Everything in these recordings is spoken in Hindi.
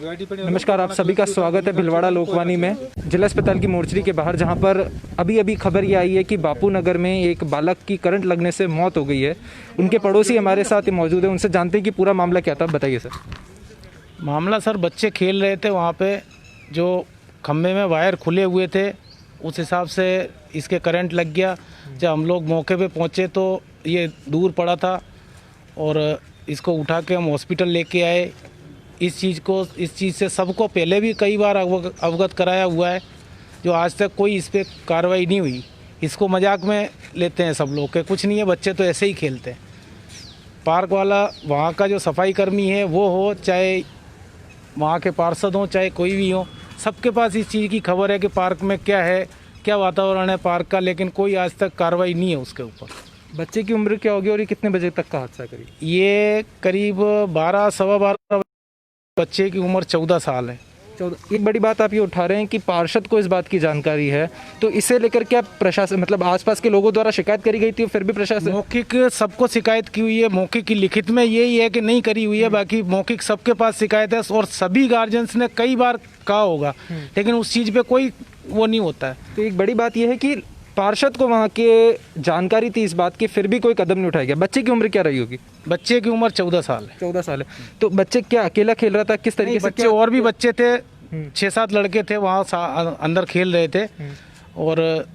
नमस्कार, आप सभी का स्वागत है भिलवाड़ा लोकवाणी में। जिला अस्पताल की मोर्चरी के बाहर, जहां पर अभी खबर ये आई है कि बापू नगर में एक बालक की करंट लगने से मौत हो गई है। उनके पड़ोसी हमारे साथ मौजूद हैं, उनसे जानते हैं कि पूरा मामला क्या था। बताइए सर। मामला सर, बच्चे खेल रहे थे वहाँ पे, जो खम्भे में वायर खुले हुए थे उस हिसाब से इसके करंट लग गया। जब हम लोग मौके पे पहुँचे तो ये दूर पड़ा था और इसको उठा के हम हॉस्पिटल लेके आए। इस चीज़ से सबको पहले भी कई बार अवगत कराया हुआ है, जो आज तक कोई इस पर कार्रवाई नहीं हुई। इसको मजाक में लेते हैं सब लोग के, कुछ नहीं है, बच्चे तो ऐसे ही खेलते हैं। पार्क वाला, वहाँ का जो सफाई कर्मी है वो हो, चाहे वहाँ के पार्षद हों, चाहे कोई भी हो, सबके पास इस चीज़ की खबर है कि पार्क में क्या है, क्या वातावरण है पार्क का, लेकिन कोई आज तक कार्रवाई नहीं है उसके ऊपर। बच्चे की उम्र क्या होगी और ये कितने बजे तक का हादसा करीब? ये करीब 12 सवा 12, बच्चे की उम्र 14 साल है। 14। एक बड़ी बात आप ये उठा रहे हैं कि पार्षद को इस बात की जानकारी है, तो इसे लेकर क्या प्रशासन, मतलब आसपास के लोगों द्वारा शिकायत करी गई थी? फिर भी प्रशासन मौखिक सबको शिकायत की हुई है, मौखिक की लिखित में यही है कि नहीं करी हुई है, बाकी मौखिक सबके पास शिकायत है और सभी गार्जियंस ने कई बार कहा होगा, लेकिन उस चीज़ पे कोई वो नहीं होता है। तो एक बड़ी बात यह है कि पार्षद को वहाँ के जानकारी थी इस बात की, फिर भी कोई कदम नहीं उठाया गया। बच्चे की उम्र क्या रही होगी? बच्चे की उम्र 14 साल है। 14 साल है। तो बच्चे क्या अकेला खेल रहा था, किस तरीके से? बच्चे और भी बच्चे थे, 6-7 लड़के थे वहाँ अंदर खेल रहे थे और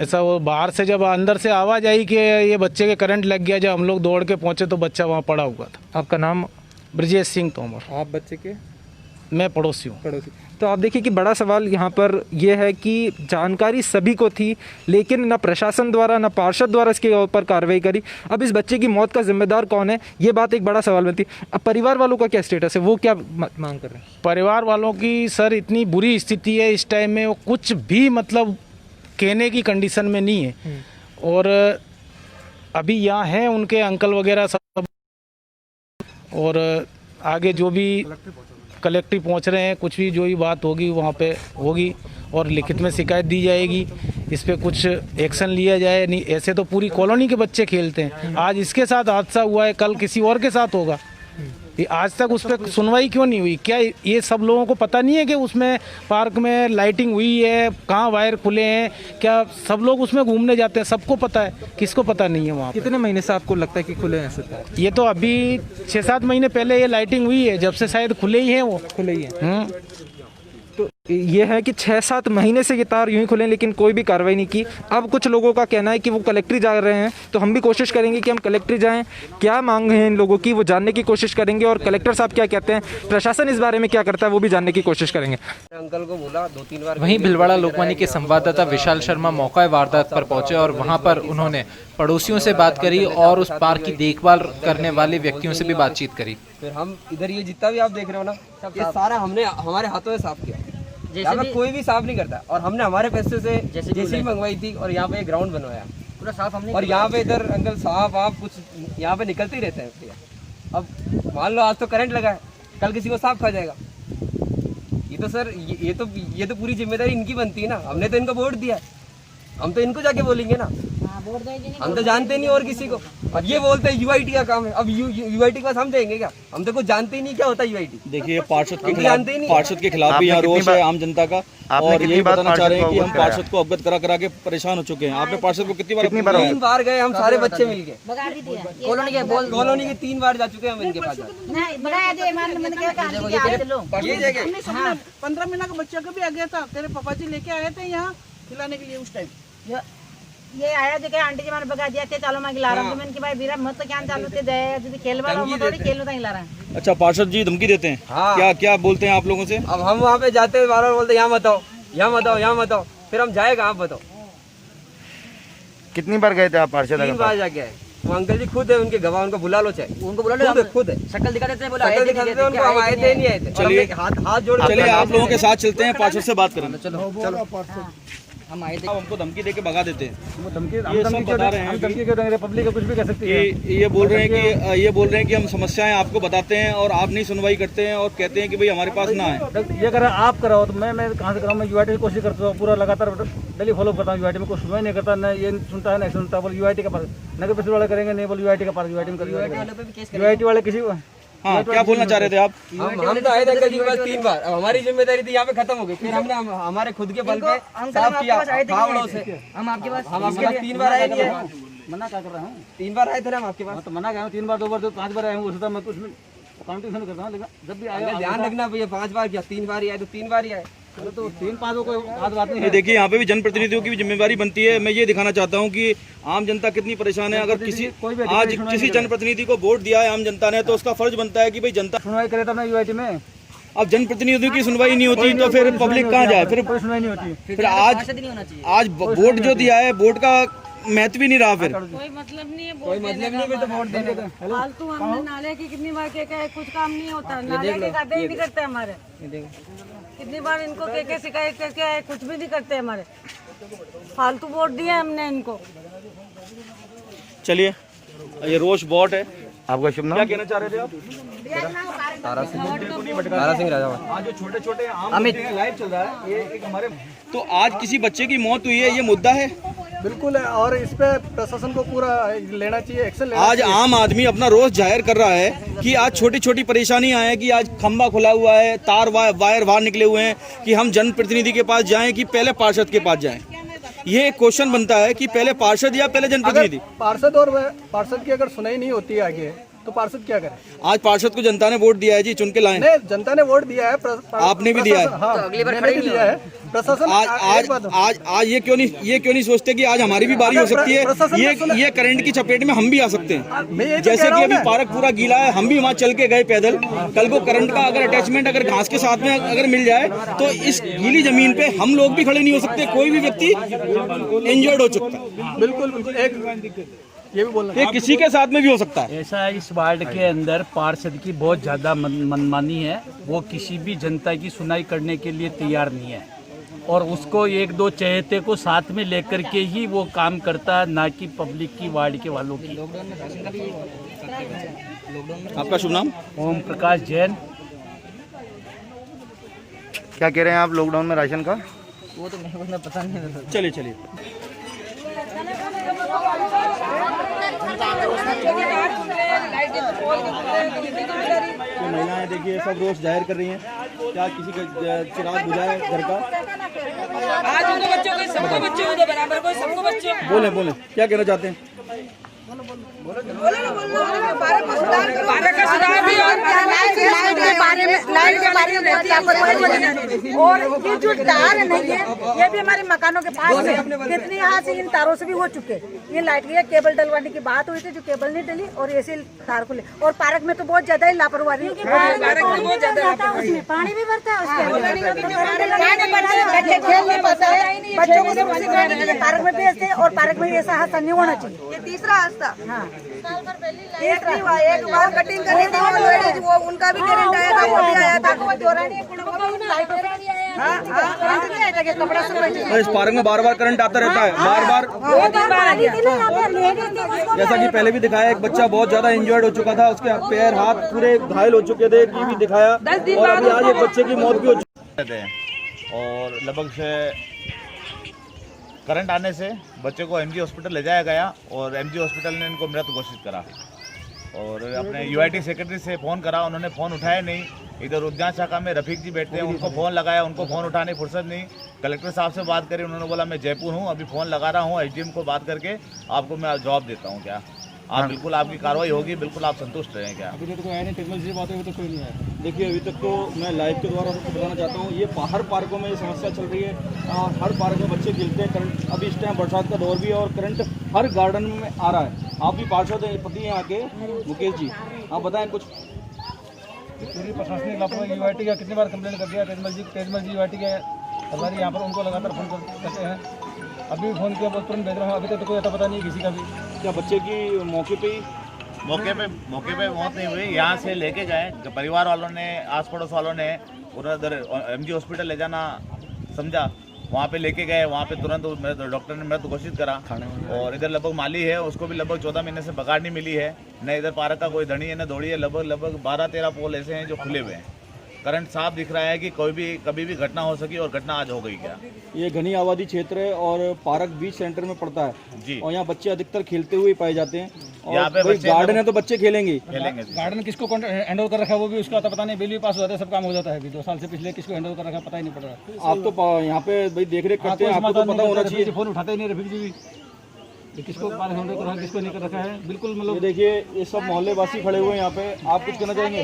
ऐसा वो बाहर से जब अंदर से आवाज़ आई कि ये बच्चे के करंट लग गया, जब हम लोग दौड़ के पहुँचे तो बच्चा वहाँ पड़ा हुआ था। आपका नाम? ब्रजेश सिंह तोमर। आप बच्चे के? मैं पड़ोसी हूँ। पड़ोसी। तो आप देखिए कि बड़ा सवाल यहाँ पर यह है कि जानकारी सभी को थी, लेकिन न प्रशासन द्वारा न पार्षद द्वारा इसके ऊपर कार्रवाई करी। अब इस बच्चे की मौत का जिम्मेदार कौन है, ये बात एक बड़ा सवाल बनती है। अब परिवार वालों का क्या स्टेटस है, वो क्या मांग कर रहे हैं? परिवार वालों की सर इतनी बुरी स्थिति है इस टाइम में, वो कुछ भी मतलब कहने की कंडीशन में नहीं है। और अभी यहाँ हैं उनके अंकल वगैरह सब, और आगे जो भी कलेक्टिव पहुंच रहे हैं, कुछ भी जो भी बात होगी वहाँ पे होगी और लिखित में शिकायत दी जाएगी, इस पे कुछ एक्शन लिया जाए। नहीं ऐसे तो पूरी कॉलोनी के बच्चे खेलते हैं, आज इसके साथ हादसा हुआ है, कल किसी और के साथ होगा। ये आज तक उस पर सुनवाई क्यों नहीं हुई? क्या ये सब लोगों को पता नहीं है कि उसमें पार्क में लाइटिंग हुई है, कहाँ वायर खुले हैं? क्या सब लोग उसमें घूमने जाते हैं? सबको पता है, किसको पता नहीं है? वहाँ कितने महीने से आपको लगता है कि खुले हैं ऐसे? ये तो अभी 6-7 महीने पहले ये लाइटिंग हुई है, जब से शायद खुले ही हैं वो। खुले ही हैं। तो ये है कि 6-7 महीने से ये तार यूं ही खुले, लेकिन कोई भी कार्रवाई नहीं की। अब कुछ लोगों का कहना है कि वो कलेक्ट्री जा रहे हैं, तो हम भी कोशिश करेंगे कि हम कलेक्ट्री जाएं, क्या मांग है इन लोगों की वो जानने की कोशिश करेंगे, और कलेक्टर साहब क्या कहते हैं, प्रशासन इस बारे में क्या करता है, वो भी जानने की कोशिश करेंगे। अंकल को बोला 2-3 बार। वहीं भिलवाड़ा लोकवाणी के संवाददाता विशाल शर्मा मौका वारदात पर पहुंचे और वहां पर उन्होंने पड़ोसियों से बात करी और उस पार्क की देखभाल करने वाले व्यक्तियों से भी बातचीत करी। फिर हम इधर ये जितना भी आप देख रहे हो ना, ये सारा हमने हमारे हाथों से साफ किया। जैसे कोई भी साफ नहीं करता, और हमने हमारे पैसे से जैसे मंगवाई थी और यहाँ पे ग्राउंड बनवाया पूरा साफ हमने। और यहाँ पे इधर अंकल साहब आप कुछ यहाँ पे निकलते ही रहते हैं। अब मान लो आज तो करंट लगा है, कल किसी को सांप खा जाएगा। ये तो सर ये तो पूरी जिम्मेदारी इनकी बनती है ना। हमने तो इनको वोट दिया, हम तो इनको जाके बोलेंगे ना। हम तो जानते नहीं और किसी को, अब ये बोलते हैं यूआईटी का काम है। अब यूआईटी के पास हम देंगे क्या? हम तो कुछ जानते ही नहीं क्या होता है यूआईटी। देखिए पार्षद के खिलाफ भी यहाँ रोष है आम जनता का, और यही बताना चाह रहे हैं कि हम पार्षद को अवगत करा के परेशान हो चुके हैं। आपने पार्षद को कितनी बार? 3 बार गए हम, सारे बच्चे मिल के कॉलोनी के 3 बार जा चुके हैं हम इनके पास। 15 महीना का बच्चा का भी आ गया था, तेरे पापा जी लेके आए थे यहाँ खिलाने के लिए। उस टाइम ये आया जो आंटी जी मैंने बगा दिया थे, चलो मैं खिला रहा हूँ। मैंने भाई बीरा मत तो क्या चालू थे दे खेल वाला खेलू खिला रहा है। अच्छा, पार्षद जी धमकी देते हैं? हाँ। क्या बोलते हैं आप लोगों से? अब हम वहाँ पे जाते हैं, बार-बार बोलते यहाँ मत आओ, यहाँ मत आओ, यहाँ मत आओ। फिर हम जाएगा, आप बताओ कितनी बार गए थे आप पार्षद? 3 बार जाके आए। वो अंकल जी खुद है, उनके गवाह, उनको बुला लो, चाहे उनको बुला लो, खुद है, शक्ल दिखा देते हैं, बोला उनको हम आए थे नहीं आए थे। चलिए हाथ जोड़, चलिए आप लोगों के साथ चलते हैं, पार्षद से बात करेंगे। चलो हम आए थे, हमको धमकी देके भगा देते हैं। धमकी बता रहे हैं, धमकी क्यों देंगे? पब्लिक कुछ भी कर सकती है। ये बोल रहे हैं कि हम समस्याएं आपको बताते हैं और आप नहीं सुनवाई करते हैं और कहते हैं कि भाई हमारे पास ना है। ये कह रहा आप कराओ तो मैं कहाँ से कराऊँ? मैं यूआईटी की कोशिश करता हूँ, पूरा लगातार डेली फॉलो करता हूँ। यूआईटी में कुछ सुनवाई नहीं करता, न ये सुनता है न सुनता। बोल यूआईटी का पास नगर परिषद वाले करेंगे, नहीं बोल यूआईटी का पास यूआईटी में कर। यूआईटी वाले किसी हाँ, क्या बोलना चाह रहे थे आप? हम तो आए थे अंकल जी के पास 3 बार, अब हमारी जिम्मेदारी थी यहाँ पे खत्म हो गई, फिर हमने हमारे खुद के बल पे साफ किया फावड़ों से। हम आपके पास 3 बार आए थे, मना क्या कर रहा हूँ? 3 बार आए थे ना हम आपके पास। तो मना क्या 3 बार 2 बार 5 बार आया हूँ, उसका मैं कुछ काउंटिंग नहीं करता हूँ, लेकिन जब भी आया ध्यान रखना भैया, 5 बार किया, 3 बार ही आए तो 3 बार ही आए। तो 3-5 को बात नहीं ये देखिए यहाँ पे भी जनप्रतिनिधियों की भी जिम्मेदारी बनती है। मैं ये दिखाना चाहता हूँ कि आम जनता कितनी परेशान है। अगर आज किसी जनप्रतिनिधि को वोट दिया है आम जनता ने, तो उसका फर्ज बनता है कि भाई जनता सुनवाई करे तब ना यूआईटी में। अब जनप्रतिनिधियों की सुनवाई नहीं होती तो फिर पब्लिक कहाँ जाए? फिर सुनवाई नहीं होती। फिर आज वोट जो दिया है, वोट का महत्व ही नहीं रहा। फिर कोई मतलब नहीं है, कोई मतलब नहीं, फिर तो वोट देने का। फालतू हमने नाले की कितनी बार क्या कुछ काम नहीं होता, नाले के काटे ही नहीं करते हमारे। कितनी बार इनको क्या शिकायत करके आए, कुछ भी नहीं करते हमारे, फालतू वोट दिया हमने इनको। चलिए, ये रोश बॉट है। आपका शुभ नाम? क्या कहना चाह रहे थे आप? तारा सिंह राजा। आज जो छोटे छोटे आम लाइव चल रहा है, ये एक हमारे, तो आज किसी बच्चे की मौत हुई है, ये मुद्दा है बिल्कुल है, और इस पे प्रशासन को पूरा लेना चाहिए, एक्शन लेना आज आम आदमी अपना रोष जाहिर कर रहा है कि आज छोटी छोटी परेशानियां हैं कि आज खंबा खुला हुआ है, तार वायर बाहर निकले हुए हैं, कि हम जनप्रतिनिधि के पास जाएं कि पहले पार्षद के पास जाएं। ये क्वेश्चन बनता है कि पहले पार्षद या पहले जनप्रतिनिधि। पार्षद और पार्षद की अगर सुनाई नहीं होती है आगे, तो पार्षद क्या करे? आज पार्षद को जनता ने वोट दिया है जी, चुन के लाए। नहीं, जनता ने वोट दिया है, आपने भी दिया है। हाँ, अगली बार मैंने भी दिया है। प्रशासन आज ये क्यों नहीं सोचते कि आज हमारी भी बारी हो सकती है, ये करंट की चपेट में हम भी आ सकते हैं। जैसे कि अभी पार्क पूरा गीला है, हम भी वहाँ चल के गए पैदल, कल को करंट का अगर अटैचमेंट अगर घास के साथ में अगर मिल जाए तो इस गीली जमीन पे हम लोग भी खड़े नहीं हो सकते, कोई भी व्यक्ति इंजर्ड हो सकता है। बिल्कुल एक ये भी बोलना, ये किसी के साथ में भी हो सकता है। ऐसा इस वार्ड के अंदर पार्षद की बहुत ज़्यादा मनमानी है, वो किसी भी जनता की सुनाई करने के लिए तैयार नहीं है, और उसको 1-2 चहेते को साथ में लेकर के ही वो काम करता है, ना कि पब्लिक की, वार्ड के वालों की। आपका शुभ नाम? ओम प्रकाश जैन। क्या कह रहे हैं आप लॉकडाउन में राशन का? वो तो मेरे को पता नहीं। चलिए तो महिलाएं देखिए सब रोष जाहिर कर रही हैं, क्या किसी का चिराग बुझाए घर का? आज उनको बच्चों को, सबको बच्चों को बराबर को, सबको बच्चों बोले क्या कहना चाहते हैं? भारत का सुधार भी और लाइट के बारे में बहुत लापरवाही, और ये जो तार नहीं है, ये भी हमारे मकानों के पास है। कितनी यहाँ से इन तारों से भी हो चुके, ये लाइट की केबल डलवाने की बात हुई थी, जो केबल नहीं डली और ऐसे तार खुले। और पार्क में तो बहुत ज्यादा ही लापरवाही, पानी भी भरता है, बच्चे खेल नहीं पाते हैं, बच्चों को पार्क में भेजते हैं, और पार्क में ऐसा हादसा नहीं होना चाहिए। ये तीसरा हादसा। हाँ, एक बार कटिंग करनी थी, वो उनका भी करंट आया था, वो भी आया था, तो इस पार्क में बार करंट आता रहता है, बार जैसा कि पहले भी दिखाया, एक बच्चा बहुत ज्यादा इंजर्ड हो चुका था, उसके पैर हाथ पूरे घायल हो चुके थे, ये भी दिखाया, और अभी आज एक बच्चे की मौत भी हो चुकी है। और लगभग से करंट आने से बच्चे को एमजी हॉस्पिटल ले जाया गया, और एमजी हॉस्पिटल ने इनको मृत घोषित करा, और अपने यूआईटी सेक्रेटरी से फ़ोन करा, उन्होंने फ़ोन उठाया नहीं। इधर उद्यान शाखा में रफीक जी बैठते हैं, उनको फ़ोन लगाया, उनको फ़ोन उठाने फुर्सत नहीं। कलेक्टर साहब से बात करी, उन्होंने बोला मैं जयपुर हूँ, अभी फ़ोन लगा रहा हूँ, एसडीएम को बात करके आपको मैं जवाब देता हूँ। क्या आप बिल्कुल आपकी कार्रवाई होगी, बिल्कुल आप संतुष्ट रहें? क्या अभी तो आया नहीं, टेक्नोलॉजी से बात हुई तो कोई नहीं आया। देखिए अभी तक तो मैं लाइव के द्वारा आपको बताना चाहता हूँ, ये हर पार्कों में ये समस्या चल रही है, और हर पार्क में बच्चे खेलते हैं। करंट अभी इस टाइम बरसात का दौर भी है, और करंट हर गार्डन में आ रहा है। आप भी पार्षद हैं, पति हैं आके, मुकेश जी, आप बताएं कुछ। पूरी प्रशासनिक लापरवाही, यूआईटी का कितनी बार कंप्लेंट कर दिया, तेजमल जी यूआईटी के हमारे यहाँ पर, उनको लगातार फोन करते हैं, अभी भी फोन किया, बहुत तुरंत भेज रहा हूँ, अभी तक तो कोई अता पता नहीं किसी का भी। क्या बच्चे की मौके पे मौत नहीं हुई, यहाँ से लेके गए, परिवार वालों ने, आस पड़ोस वालों ने उधर एमजी हॉस्पिटल ले जाना समझा, वहाँ पे लेके गए, वहाँ पे तुरंत डॉक्टर ने मृत घोषित करा। और इधर लगभग माली है, उसको भी लगभग 14 महीने से बगाड़ नहीं मिली है, न इधर पार्क का कोई धनी है न दौड़ी है। लगभग 12-13 पोल ऐसे हैं जो खुले हुए हैं, करंट साफ दिख रहा है कि कोई भी कभी भी घटना हो सकी और घटना आज हो गई क्या। ये घनी आबादी क्षेत्र है और पार्क बीच सेंटर में पड़ता है जी। और यहाँ बच्चे अधिकतर खेलते हुए पाए जाते हैं। यहाँ पे और बच्चे गार्डन है तो बच्चे खेलेंगे। गार्डन किसको हैंड ओवर कर रखा है वो भी उसका तो पता नहीं, बिल भी पास हो जाता है, सब काम हो जाता है। अभी 2 साल से पिछले किसको हैंड ओवर कर रखा है पता ही नहीं पड़ रहा। आप तो यहाँ पे भाई देख रेख करते हैं, आपको तो पता होना चाहिए। फोन उठाते ही नहीं रफीक जी भी, ये किसको पार्क हैंड ओवर कर रखा है किसको नहीं कर रखा है, बिल्कुल मतलब। देखिए ये सब मोहल्ले वासी खड़े हुए हैं यहाँ पे, आप कुछ कहना चाहेंगे?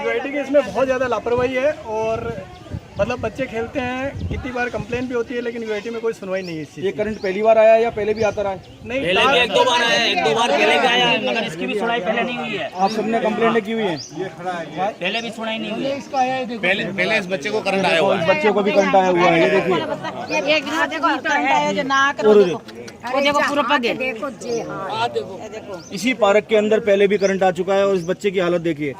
यूआईटी की इसमें बहुत ज़्यादा लापरवाही है और मतलब बच्चे खेलते हैं, कितनी बार कंप्लेन भी होती है लेकिन यूआईटी में कोई सुनवाई नहीं है इस चीज़। ये करंट पहली बार आया है या पहले भी आता रहा है? नहीं, पहले भी 1-2 बार आया है, 1-2 बार पहले भी आया है, मगर इसकी भी सुनाई पहले नहीं हुई है। आप सबने कंप्लेंट की हुई है? पहले भी सुनाई नहीं हुई है। पहले इस बच्चे को करंट आया हुआ है। इस बच्चे को भी करंट आया हुआ है, ये देखिए। इसी पार्क के अंदर पहले भी करंट आ चुका है और इस बच्चे की हालत देखिए।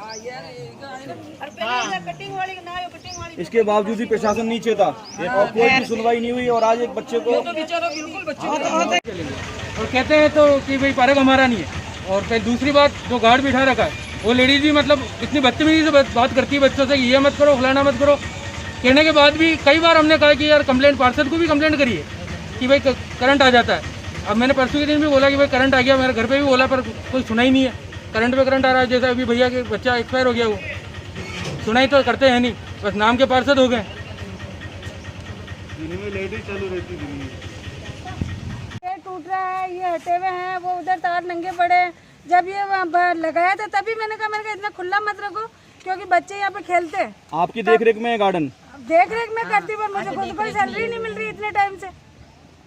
इसके बावजूद भी प्रशासन नीचे था और कोई भी सुनवाई नहीं हुई और आज एक बच्चे को और कहते हैं तो कि भाई पार्क हमारा नहीं है। और फिर दूसरी बात, जो गार्ड बिठा रखा है वो लेडीज भी मतलब इतनी बदतमीजी से बात करती है बच्चों से, ये मत करो फलाना मत करो। कहने के बाद भी कई बार हमने कहा कि यार कंप्लेंट, पार्षद को भी कंप्लेंट करिए कि भाई करंट आ जाता है। अब मैंने परसों के दिन भी बोला कि भाई करंट आ गया, मेरे घर पे भी बोला, पर कोई सुना ही नहीं है। करंट पे करंट आ रहा है, जैसे अभी भैया के बच्चा एक्सपायर हो गया, वो सुनाई तो करते हैं नहीं, बस नाम के पार्षद हो गए। ये टूट रहा है, ये हटे हुए हैं, वो उधर तार नंगे पड़े हैं। जब ये लगाया था तभी मैंने कहा इतना खुला मत रखो क्योंकि बच्चे यहाँ पे खेलते हैं। आपकी देख रेख में है गार्डन? देख रेख में करती पर मुझे खुद कोई सैलरी नहीं मिल रही इतने टाइम से।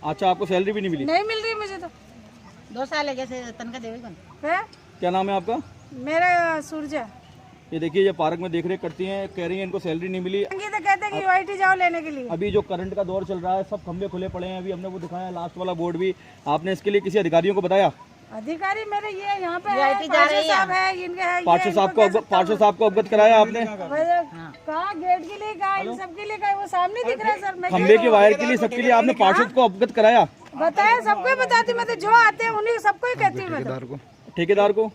अच्छा, आपको सैलरी भी नहीं मिली? नहीं मिल रही मुझे तो 2 साल है जैसे तनखा देवी कौन है। क्या नाम है आपका? मेरा सूरज है। ये देखिए, ये पार्क में देख रेख करती हैं, कह रही हैं इनको सैलरी नहीं मिली। तो कहते हैं कि यूआईटी जाओ लेने के लिए। अभी जो करंट का दौर चल रहा है, सब खंभे खुले पड़े हैं। अभी हमने वो दिखाया लास्ट वाला बोर्ड भी। आपने इसके लिए किसी अधिकारियों को बताया? अधिकारी मेरे ये यहाँ पे साहब है, इनके है। पार्षद साहब को अवगत कराया आपने? कहा गेट के लिए, कहा इन सब के लिए, कहा वो सामने दिख रहा है सर। खंभे के वायर के लिए, सबके लिए आपने पार्षद को अवगत कराया? बताया, सबको बताती मैं तो, जो आते हैं उन्हीं सबको ही कहती हूँ मैं तो। ठेकेदार को?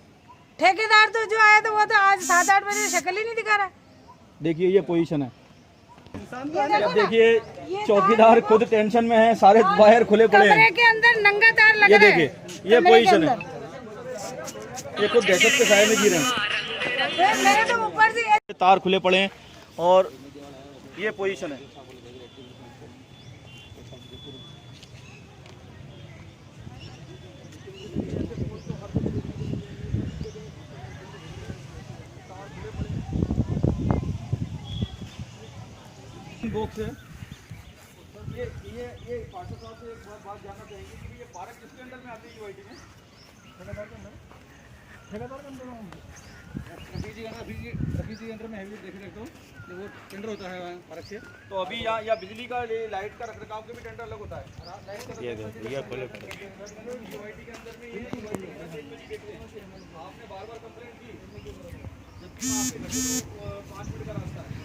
ठेकेदार तो जो आया था वो तो आज 7-8 बजे शक्ल ही नहीं दिखा रहा। देखिए ये पोजीशन है। देखिए चौकीदार खुद टेंशन में है, सारे वायर खुले पड़े हैं। कमरे के अंदर नंगा तार लगा है। ये देखिए, ये पोजीशन है। ये खुद दहशत के साए में जी रहे हैं। मेरे तो ऊपर से तार खुले पड़े हैं और ये पोजीशन है। बॉक्स है। ये पार्षद साहब से एक बात जानना चाहेंगे कि ये पार्क किसके अंदर में आती है यूआईटी में? ठेकेदार के अंदर। ठेकेदार के अंदर रफी जी के अंदर में है, देख रहे हो तो वो टेंडर होता है पार्क से। तो अभी यहाँ बिजली का, लाइट का रखरखाव के भी टेंडर अलग होता है। यूआईटी के अंदर में ये आपने बार-बार कंप्लेंट की, जबकि आपके घर से 5 मिनट का रास्ता है।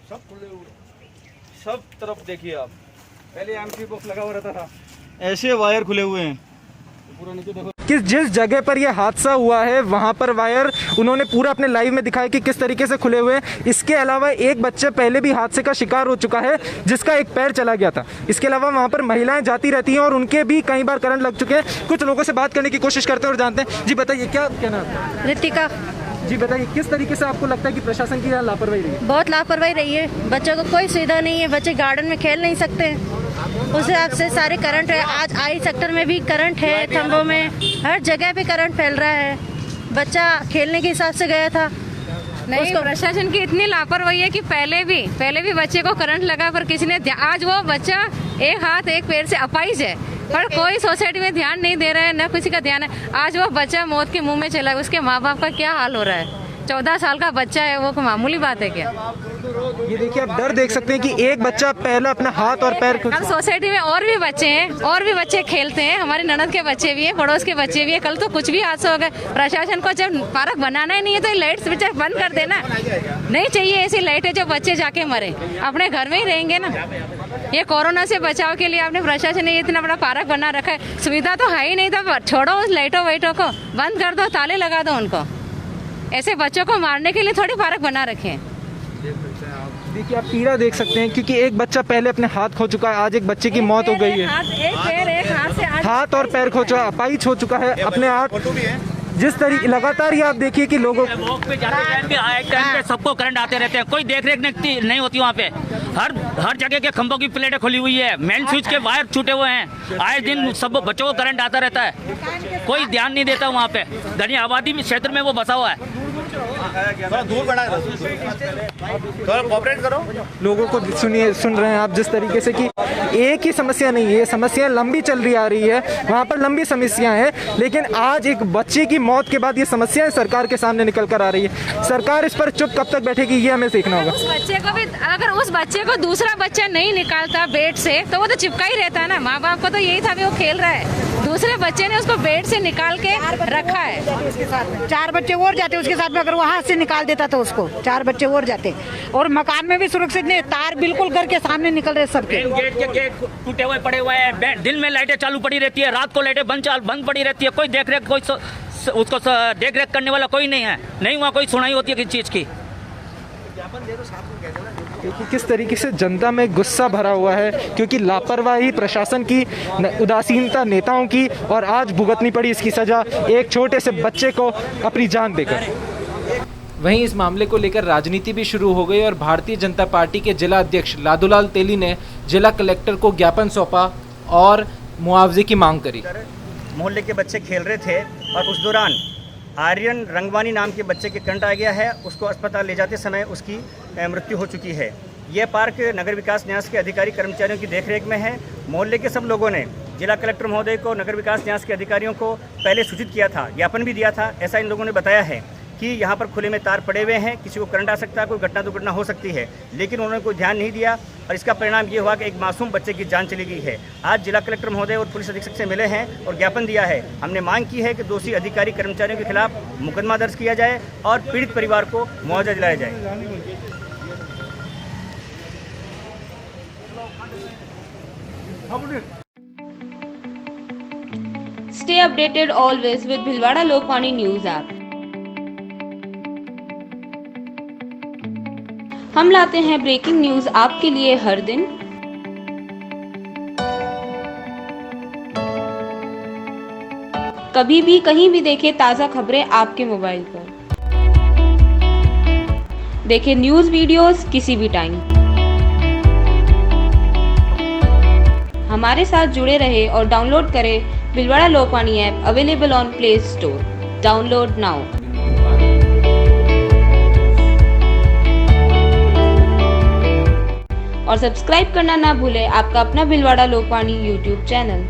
सब खुले हुए, सब तरफ देखिए आप। पहले एमसी बॉक्स लगा हुआ रहता था, ऐसे वायर खुले हुए हैं पूरा नीचे देखो। कि जिस जगह पर यह हादसा हुआ है वहां पर वायर उन्होंने पूरा अपने लाइव में दिखाया कि किस तरीके से खुले हुए हैं। इसके अलावा एक बच्चा पहले भी हादसे का शिकार हो चुका है जिसका एक पैर चला गया था। इसके अलावा वहां पर महिलाएं जाती रहती हैं और उनके भी कई बार करंट लग चुके हैं। कुछ लोगों से बात करने की कोशिश करते हैं और जानते हैं। जी बताइए, क्या कहना है? रितिका। जी बताइए, किस तरीके से आपको लगता है कि प्रशासन की लापरवाही रही है? बहुत लापरवाही रही है, बच्चों को कोई सुविधा नहीं है, बच्चे गार्डन में खेल नहीं सकते, उस हिसाब से सारे करंट है। आज आई सेक्टर में भी करंट है, खंभों में, हर जगह पे करंट फैल रहा है। बच्चा खेलने के हिसाब से गया था। नहीं, प्रशासन की इतनी लापरवाही है कि पहले भी बच्चे को करंट लगा पर किसी ने, आज वो बच्चा एक हाथ एक पैर से अपाहिज है पर कोई सोसाइटी में ध्यान नहीं दे रहा है, न किसी का ध्यान है। आज वो बच्चा मौत के मुंह में चला, उसके माँ बाप का क्या हाल हो रहा है। 14 साल का बच्चा है, वो मामूली बात है क्या? ये देखिए आप डर देख सकते हैं कि एक बच्चा पहला अपना हाथ और पैर हम सोसाइटी में और भी बच्चे हैं, और भी बच्चे खेलते हैं, हमारे ननद के बच्चे भी हैं, पड़ोस के बच्चे भी हैं। कल तो कुछ भी हादसा हो गया। प्रशासन को जब पार्क बनाना ही नहीं है तो लाइट स्विच बंद कर देना। नहीं चाहिए ऐसी लाइटें जो बच्चे जाके मरे, अपने घर में ही रहेंगे ना। ये कोरोना से बचाव के लिए आपने प्रशासन ने इतना बड़ा पार्क बना रखा है, सुविधा तो है ही नहीं। तो छोड़ो उस लाइटों वाइटों को, बंद कर दो, ताले लगा दो उनको। ऐसे बच्चों को मारने के लिए थोड़ी पार्क बना रखे हैं। देखिए आप पीड़ा देख सकते हैं क्योंकि एक बच्चा पहले अपने हाथ खो चुका है, आज एक बच्चे की मौत हो गई है। हाथ और पैर खो चुका, अपाहिज हो चुका है अपने आप। जिस तरीके लगातार ये आप देखिए कि लोगों टाइम पे सबको करंट आते रहते हैं, कोई देख रेख नहीं होती वहाँ पे। हर जगह के खंभों की प्लेटें खुली हुई है, मेन स्विच के वायर छूटे हुए हैं। आए दिन सब बच्चों को करंट आता रहता है, कोई ध्यान नहीं देता वहाँ पे। घनी आबादी में क्षेत्र में वो बसा हुआ है। दूर बढ़ा कोऑपरेट करो। लोगों को सुन रहे हैं आप जिस तरीके से कि एक ही समस्या नहीं है, समस्या लंबी चल रही आ रही है, वहाँ पर लंबी समस्याएं हैं। लेकिन आज एक बच्चे की मौत के बाद ये समस्याएं सरकार के सामने निकल कर आ रही है। सरकार इस पर चुप कब तक बैठेगी, ये हमें सीखना होगा। अगर उस बच्चे को दूसरा बच्चा नहीं निकालता बेड से तो वो तो चिपका ही रहता है ना। माँ बाप को तो यही था, वो खेल रहा है, दूसरे बच्चे ने उसको बेड से निकाल के रखा है। 4 बच्चे और जाते उसके साथ में, अगर वहाँ से निकाल देता तो उसको 4 बच्चे और जाते। और मकान में भी सुरक्षित नहीं, तार बिल्कुल घर के सामने निकल रहे सबके। गेट के गेट टूटे हुए पड़े हुए हैं, दिन में लाइटें चालू पड़ी रहती है, रात को लाइटें बंद पड़ी रहती है। कोई देख रेख, कोई उसको देख रेख करने वाला कोई नहीं है। नहीं वहाँ कोई सुनाई होती है किसी चीज़ की। क्योंकि किस तरीके से जनता में गुस्सा भरा हुआ है, क्योंकि लापरवाही प्रशासन की, उदासीनता नेताओं की, और आज भुगतनी पड़ी इसकी सजा एक छोटे से बच्चे को अपनी जान देकर। वहीं इस मामले को लेकर राजनीति भी शुरू हो गई और भारतीय जनता पार्टी के जिला अध्यक्ष लादूलाल तेली ने जिला कलेक्टर को ज्ञापन सौंपा और मुआवजे की मांग करी। मोहल्ले के बच्चे खेल रहे थे और उस दौरान आर्यन रंगवानी नाम के बच्चे के करंट आ गया है। उसको अस्पताल ले जाते समय उसकी मृत्यु हो चुकी है। यह पार्क नगर विकास न्यास के अधिकारी कर्मचारियों की देखरेख में है। मोहल्ले के सब लोगों ने जिला कलेक्टर महोदय को, नगर विकास न्यास के अधिकारियों को पहले सूचित किया था, ज्ञापन भी दिया था। ऐसा इन लोगों ने बताया है कि यहाँ पर खुले में तार पड़े हुए हैं, किसी को करंट आ सकता है, कोई घटना दुर्घटना हो सकती है। लेकिन उन्होंने कोई ध्यान नहीं दिया और इसका परिणाम ये हुआ कि एक मासूम बच्चे की जान चली गई है। आज जिला कलेक्टर महोदय और पुलिस अधीक्षक से मिले हैं और ज्ञापन दिया है। हमने मांग की है कि दोषी अधिकारी कर्मचारियों के खिलाफ मुकदमा दर्ज किया जाए और पीड़ित परिवार को मुआवजा दिलाया जाए। Stay updated always with Bhilwara Lokmani News app. हम लाते हैं ब्रेकिंग न्यूज आपके लिए हर दिन। कभी भी कहीं भी देखें ताज़ा खबरें आपके मोबाइल पर। देखें न्यूज वीडियोस किसी भी टाइम। हमारे साथ जुड़े रहे और डाउनलोड करें Bhilwara Lokvani app, available on play store. Download now. और सब्सक्राइब करना ना भूलें आपका अपना भिलवाड़ा लोकवाणी यूट्यूब चैनल।